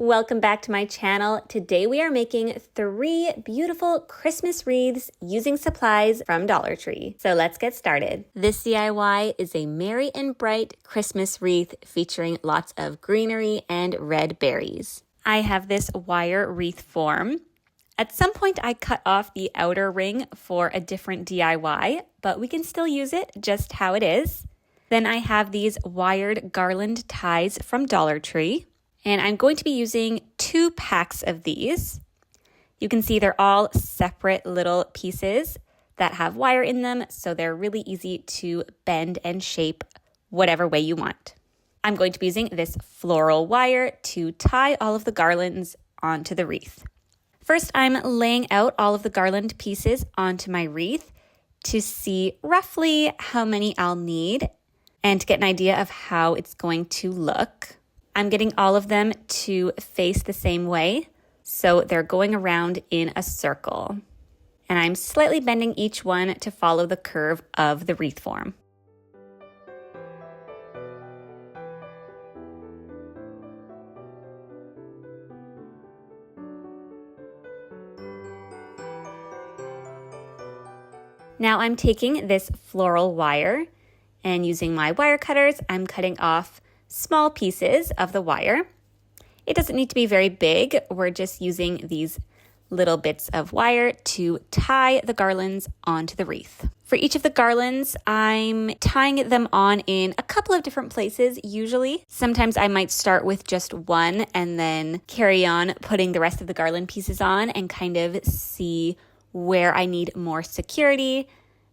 Welcome back to my channel. Today we are making 3 beautiful Christmas wreaths using supplies from Dollar Tree. So let's get started. This DIY is a merry and bright Christmas wreath featuring lots of greenery and red berries. I have this wire wreath form. At some point I cut off the outer ring for a different DIY, but we can still use it just how it is. Then I have these wired garland ties from Dollar Tree. And I'm going to be using 2 packs of these. You can see they're all separate little pieces that have wire in them, so they're really easy to bend and shape whatever way you want. I'm going to be using this floral wire to tie all of the garlands onto the wreath. First, I'm laying out all of the garland pieces onto my wreath to see roughly how many I'll need and to get an idea of how it's going to look. I'm getting all of them to face the same way, so they're going around in a circle. And I'm slightly bending each one to follow the curve of the wreath form. Now I'm taking this floral wire and using my wire cutters, I'm cutting off small pieces of the wire. It doesn't need to be very big. We're just using these little bits of wire to tie the garlands onto the wreath. For each of the garlands, I'm tying them on in a couple of different places usually. Sometimes I might start with just one and then carry on putting the rest of the garland pieces on and kind of see where I need more security,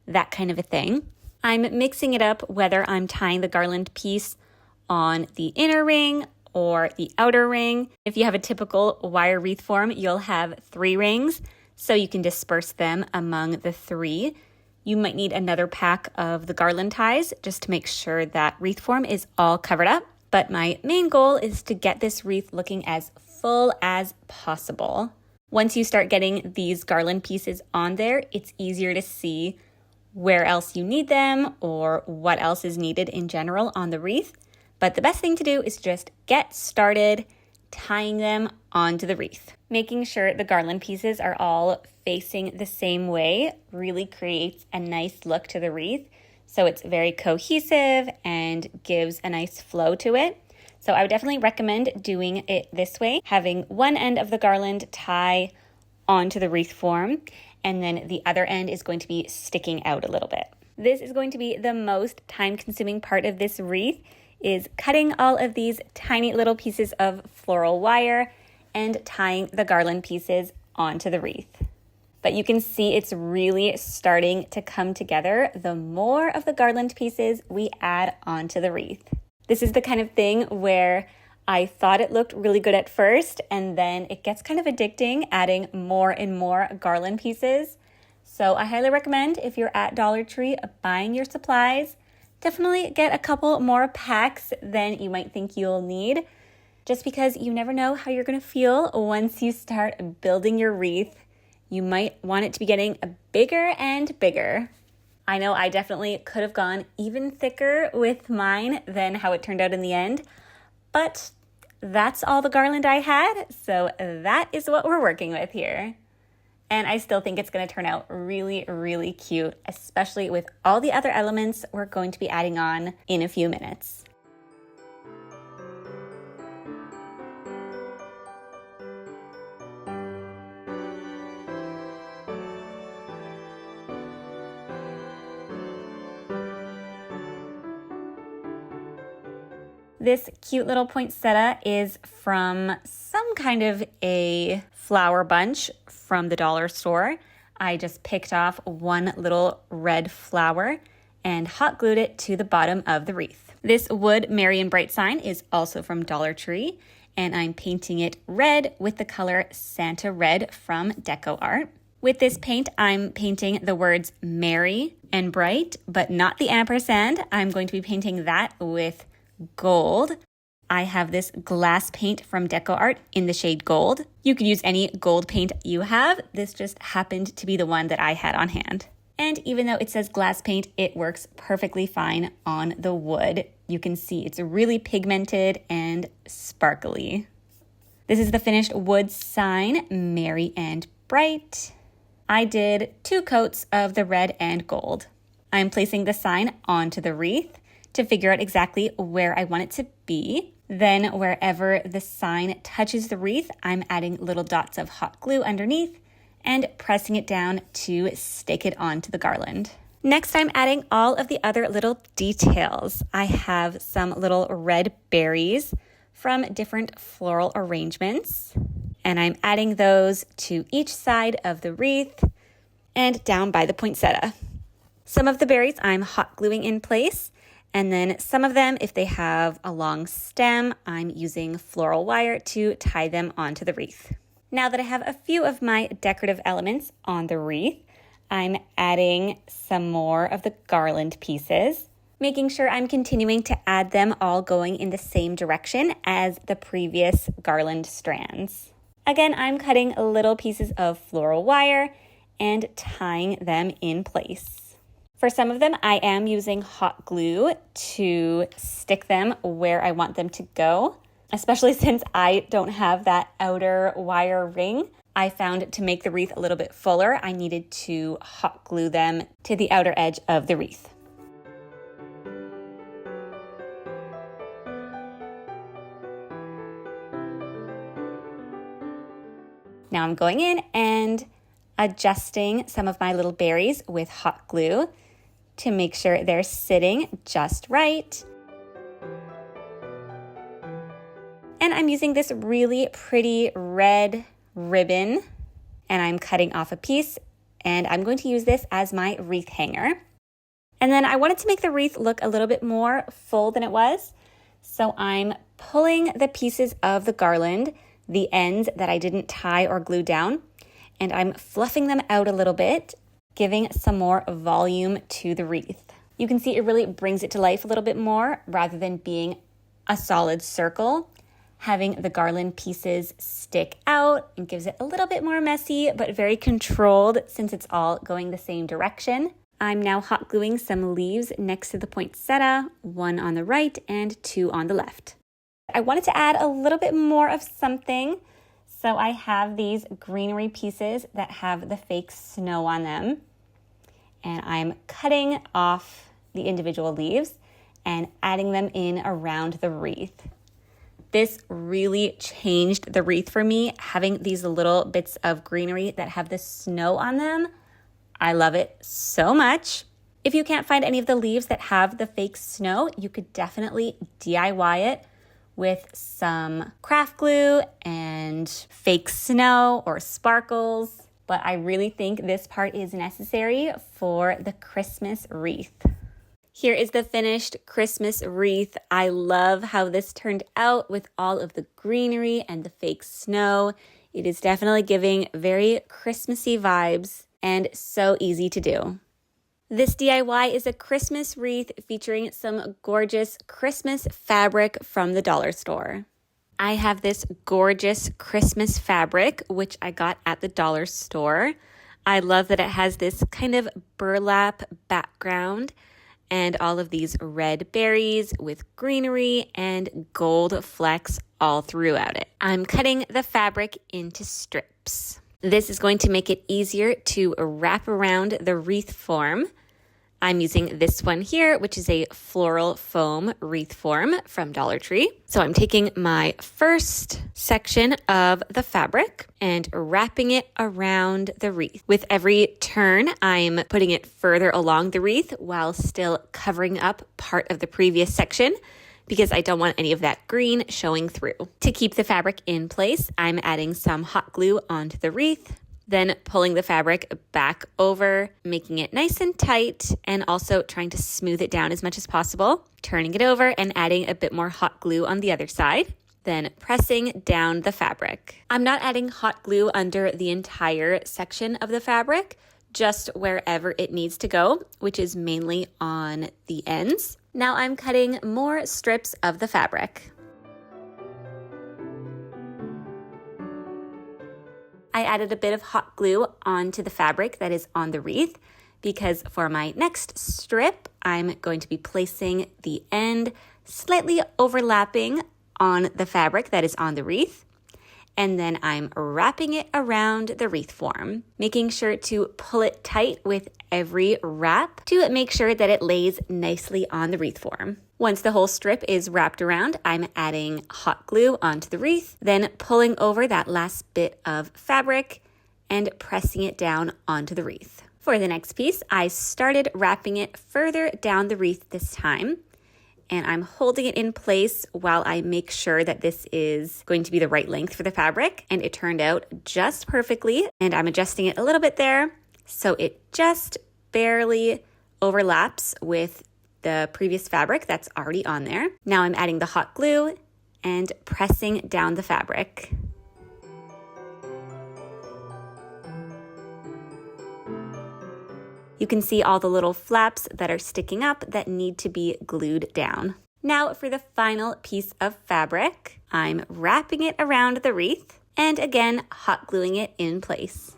that kind of a thing. I'm mixing it up whether I'm tying the garland piece on the inner ring or the outer ring. If you have a typical wire wreath form, you'll have 3 rings, so you can disperse them among the 3. You might need another pack of the garland ties just to make sure that wreath form is all covered up. But my main goal is to get this wreath looking as full as possible. Once you start getting these garland pieces on there, it's easier to see where else you need them or what else is needed in general on the wreath. But the best thing to do is just get started tying them onto the wreath. Making sure the garland pieces are all facing the same way really creates a nice look to the wreath. So it's very cohesive and gives a nice flow to it. So I would definitely recommend doing it this way, having one end of the garland tie onto the wreath form, and then the other end is going to be sticking out a little bit. This is going to be the most time-consuming part of this wreath, is cutting all of these tiny little pieces of floral wire and tying the garland pieces onto the wreath. But you can see it's really starting to come together the more of the garland pieces we add onto the wreath. This is the kind of thing where I thought it looked really good at first, and then it gets kind of addicting adding more and more garland pieces. So I highly recommend, if you're at Dollar Tree buying your supplies, definitely get a couple more packs than you might think you'll need, just because you never know how you're going to feel once you start building your wreath. You might want it to be getting bigger and bigger. I know I definitely could have gone even thicker with mine than how it turned out in the end, but that's all the garland I had, so that is what we're working with here. And I still think it's going to turn out really, really cute, especially with all the other elements we're going to be adding on in a few minutes. This cute little poinsettia is from some kind of a flower bunch from the dollar store. I just picked off one little red flower and hot glued it to the bottom of the wreath. This wood Merry and Bright sign is also from Dollar Tree, and I'm painting it red with the color Santa Red from Deco Art. With this paint, I'm painting the words Merry and Bright, but not the ampersand. I'm going to be painting that with gold. I have this glass paint from Deco Art in the shade gold. You could use any gold paint you have. This just happened to be the one that I had on hand. And even though it says glass paint, it works perfectly fine on the wood. You can see it's really pigmented and sparkly. This is the finished wood sign, Merry and Bright. I did 2 coats of the red and gold. I'm placing the sign onto the wreath to figure out exactly where I want it to be. Then wherever the sign touches the wreath, I'm adding little dots of hot glue underneath and pressing it down to stick it onto the garland. Next, I'm adding all of the other little details. I have some little red berries from different floral arrangements, and I'm adding those to each side of the wreath and down by the poinsettia. Some of the berries I'm hot gluing in place, and then some of them, if they have a long stem, I'm using floral wire to tie them onto the wreath. Now that I have a few of my decorative elements on the wreath, I'm adding some more of the garland pieces, making sure I'm continuing to add them all going in the same direction as the previous garland strands. Again, I'm cutting little pieces of floral wire and tying them in place. For some of them, I am using hot glue to stick them where I want them to go, especially since I don't have that outer wire ring. I found to make the wreath a little bit fuller, I needed to hot glue them to the outer edge of the wreath. Now I'm going in and adjusting some of my little berries with hot glue to make sure they're sitting just right. And I'm using this really pretty red ribbon, and I'm cutting off a piece, and I'm going to use this as my wreath hanger. And then I wanted to make the wreath look a little bit more full than it was, so I'm pulling the pieces of the garland, the ends that I didn't tie or glue down, and I'm fluffing them out a little bit, giving some more volume to the wreath. You can see it really brings it to life a little bit more rather than being a solid circle. Having the garland pieces stick out and gives it a little bit more messy, but very controlled since it's all going the same direction. I'm now hot gluing some leaves next to the poinsettia, 1 on the right and 2 on the left. I wanted to add a little bit more of something, so I have these greenery pieces that have the fake snow on them, and I'm cutting off the individual leaves and adding them in around the wreath. This really changed the wreath for me, having these little bits of greenery that have the snow on them. I love it so much. If you can't find any of the leaves that have the fake snow, you could definitely DIY it with some craft glue and fake snow or sparkles. But I really think this part is necessary for the Christmas wreath. Here is the finished Christmas wreath. I love how this turned out with all of the greenery and the fake snow. It is definitely giving very Christmassy vibes and so easy to do. This DIY is a Christmas wreath featuring some gorgeous Christmas fabric from the dollar store. I have this gorgeous Christmas fabric, which I got at the dollar store. I love that it has this kind of burlap background and all of these red berries with greenery and gold flecks all throughout it. I'm cutting the fabric into strips. This is going to make it easier to wrap around the wreath form. I'm using this one here, which is a floral foam wreath form from Dollar Tree. So I'm taking my first section of the fabric and wrapping it around the wreath. With every turn, I'm putting it further along the wreath while still covering up part of the previous section because I don't want any of that green showing through. To keep the fabric in place, I'm adding some hot glue onto the wreath, then pulling the fabric back over, making it nice and tight, and also trying to smooth it down as much as possible, turning it over and adding a bit more hot glue on the other side, then pressing down the fabric. I'm not adding hot glue under the entire section of the fabric, just wherever it needs to go, which is mainly on the ends. Now I'm cutting more strips of the fabric. I added a bit of hot glue onto the fabric that is on the wreath because for my next strip, I'm going to be placing the end slightly overlapping on the fabric that is on the wreath. and then I'm wrapping it around the wreath form, making sure to pull it tight with every wrap to make sure that it lays nicely on the wreath form. Once the whole strip is wrapped around, I'm adding hot glue onto the wreath, then pulling over that last bit of fabric and pressing it down onto the wreath. For the next piece, I started wrapping it further down the wreath this time, and I'm holding it in place while I make sure that this is going to be the right length for the fabric, and it turned out just perfectly, and I'm adjusting it a little bit there so it just barely overlaps with the previous fabric that's already on there. Now I'm adding the hot glue and pressing down the fabric. You can see all the little flaps that are sticking up that need to be glued down. Now for the final piece of fabric, I'm wrapping it around the wreath and again hot gluing it in place.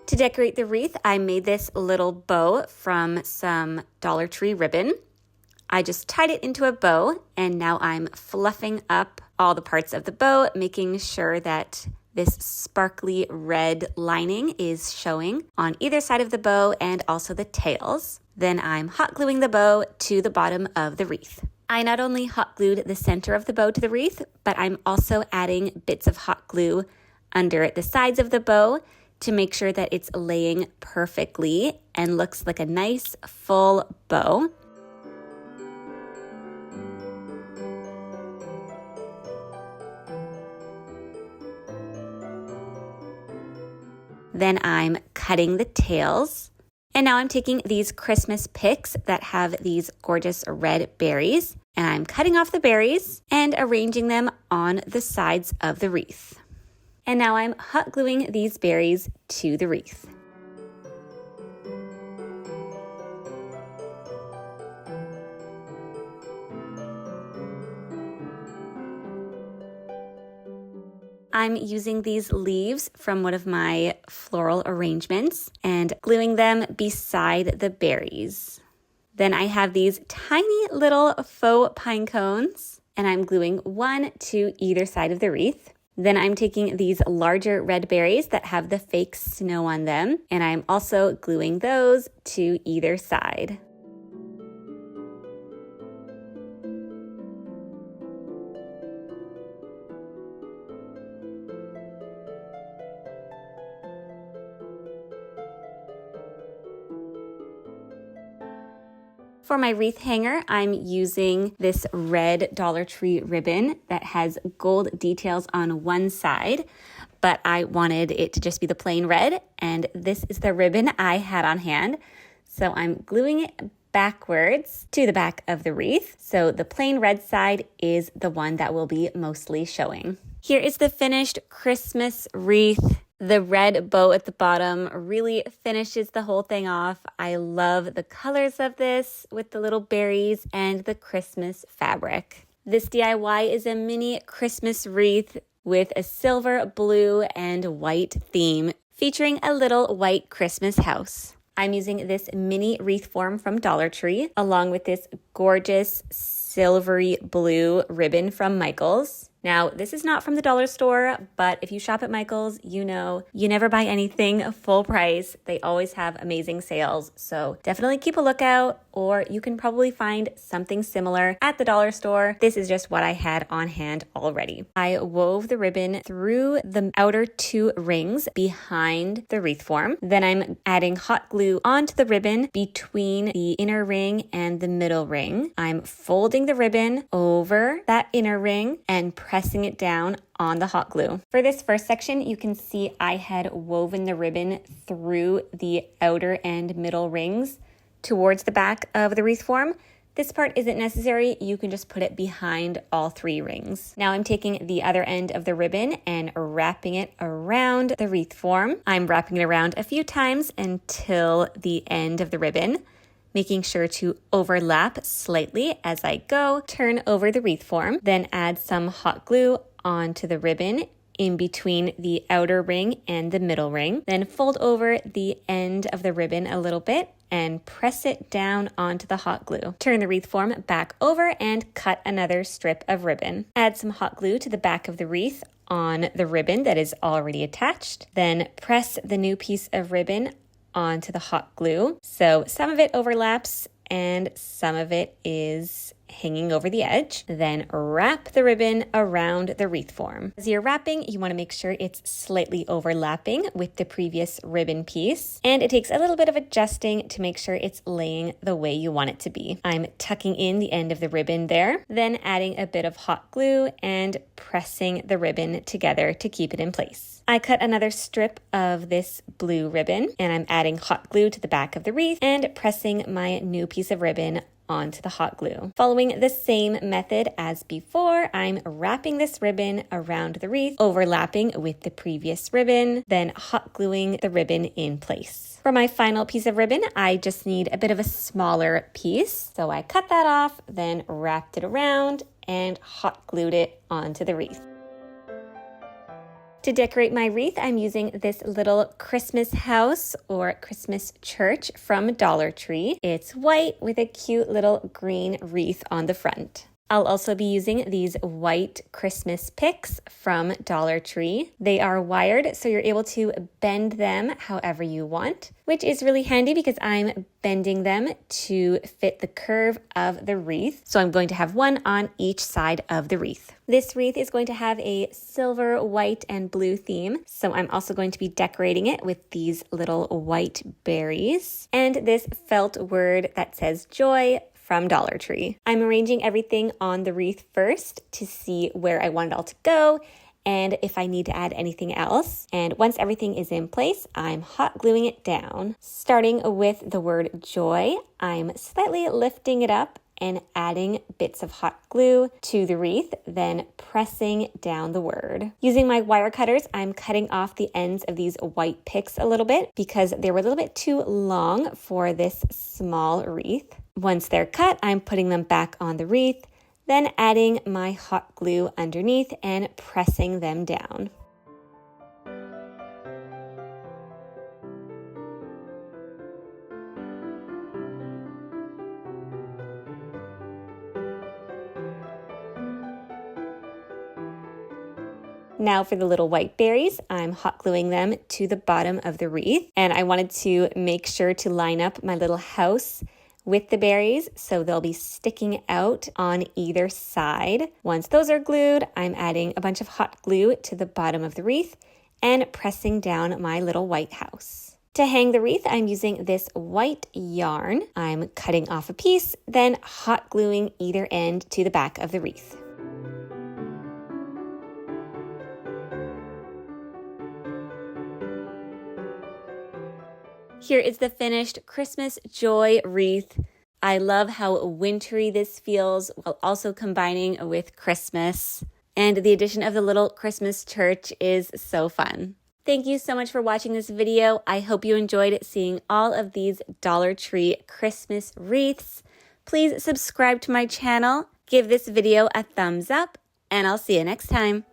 To decorate the wreath, I made this little bow from some Dollar Tree ribbon. I just tied it into a bow, and now I'm fluffing up all the parts of the bow, making sure that this sparkly red lining is showing on either side of the bow and also the tails. Then I'm hot gluing the bow to the bottom of the wreath. I not only hot glued the center of the bow to the wreath, but I'm also adding bits of hot glue under the sides of the bow to make sure that it's laying perfectly and looks like a nice full bow. Then I'm cutting the tails. And now I'm taking these Christmas picks that have these gorgeous red berries, and I'm cutting off the berries and arranging them on the sides of the wreath. And now I'm hot gluing these berries to the wreath. I'm using these leaves from one of my floral arrangements and gluing them beside the berries. Then I have these tiny little faux pine cones, and I'm gluing one to either side of the wreath. Then I'm taking these larger red berries that have the fake snow on them, and I'm also gluing those to either side. For my wreath hanger, I'm using this red Dollar Tree ribbon that has gold details on one side, but I wanted it to just be the plain red, and this is the ribbon I had on hand. So I'm gluing it backwards to the back of the wreath. So the plain red side is the one that will be mostly showing. Here is the finished Christmas wreath. The red bow at the bottom really finishes the whole thing off. I love the colors of this with the little berries and the Christmas fabric. This DIY is a mini Christmas wreath with a silver, blue, and white theme featuring a little white Christmas house. I'm using this mini wreath form from Dollar Tree along with this gorgeous silvery blue ribbon from Michaels. Now, this is not from the dollar store, but if you shop at Michaels, you know you never buy anything full price. They always have amazing sales, so definitely keep a lookout, or you can probably find something similar at the dollar store. This is just what I had on hand already. I wove the ribbon through the outer two rings behind the wreath form. Then I'm adding hot glue onto the ribbon between the inner ring and the middle ring. I'm folding the ribbon over that inner ring and pressing it down on the hot glue. For this first section, you can see I had woven the ribbon through the outer and middle rings towards the back of the wreath form. This part isn't necessary. You can just put it behind all three rings. Now I'm taking the other end of the ribbon and wrapping it around the wreath form. I'm wrapping it around a few times until the end of the ribbon, making sure to overlap slightly as I go, turn over the wreath form, then add some hot glue onto the ribbon in between the outer ring and the middle ring. Then fold over the end of the ribbon a little bit and press it down onto the hot glue. Turn the wreath form back over and cut another strip of ribbon. Add some hot glue to the back of the wreath on the ribbon that is already attached. Then press the new piece of ribbon onto the hot glue. So some of it overlaps and some of it is hanging over the edge. Then wrap the ribbon around the wreath form. As you're wrapping, you want to make sure it's slightly overlapping with the previous ribbon piece, and it takes a little bit of adjusting to make sure it's laying the way you want it to be. I'm tucking in the end of the ribbon there, then adding a bit of hot glue and pressing the ribbon together to keep it in place. I cut another strip of this blue ribbon, and I'm adding hot glue to the back of the wreath and pressing my new piece of ribbon onto the hot glue. Following the same method as before, I'm wrapping this ribbon around the wreath, overlapping with the previous ribbon, then hot gluing the ribbon in place. For my final piece of ribbon, I just need a bit of a smaller piece. So I cut that off, then wrapped it around and hot glued it onto the wreath. To decorate my wreath, I'm using this little Christmas house or Christmas church from Dollar Tree. It's white with a cute little green wreath on the front. I'll also be using these white Christmas picks from Dollar Tree. They are wired, so you're able to bend them however you want, which is really handy because I'm bending them to fit the curve of the wreath. So I'm going to have one on each side of the wreath. This wreath is going to have a silver, white, and blue theme. So I'm also going to be decorating it with these little white berries and this felt word that says joy from Dollar Tree. I'm arranging everything on the wreath first to see where I want it all to go and if I need to add anything else. And once everything is in place, I'm hot gluing it down. Starting with the word joy, I'm slightly lifting it up and adding bits of hot glue to the wreath, then pressing down the word. Using my wire cutters, I'm cutting off the ends of these white picks a little bit because they were a little bit too long for this small wreath. Once they're cut, I'm putting them back on the wreath, then adding my hot glue underneath and pressing them down. Now for the little white berries, I'm hot gluing them to the bottom of the wreath, and I wanted to make sure to line up my little house with the berries so they'll be sticking out on either side. Once those are glued, I'm adding a bunch of hot glue to the bottom of the wreath and pressing down my little white house. To hang the wreath, I'm using this white yarn. I'm cutting off a piece, then hot gluing either end to the back of the wreath. Here is the finished Christmas Joy wreath. I love how wintry this feels while also combining with Christmas. And the addition of the little Christmas church is so fun. Thank you so much for watching this video. I hope you enjoyed seeing all of these Dollar Tree Christmas wreaths. Please subscribe to my channel, give this video a thumbs up, and I'll see you next time.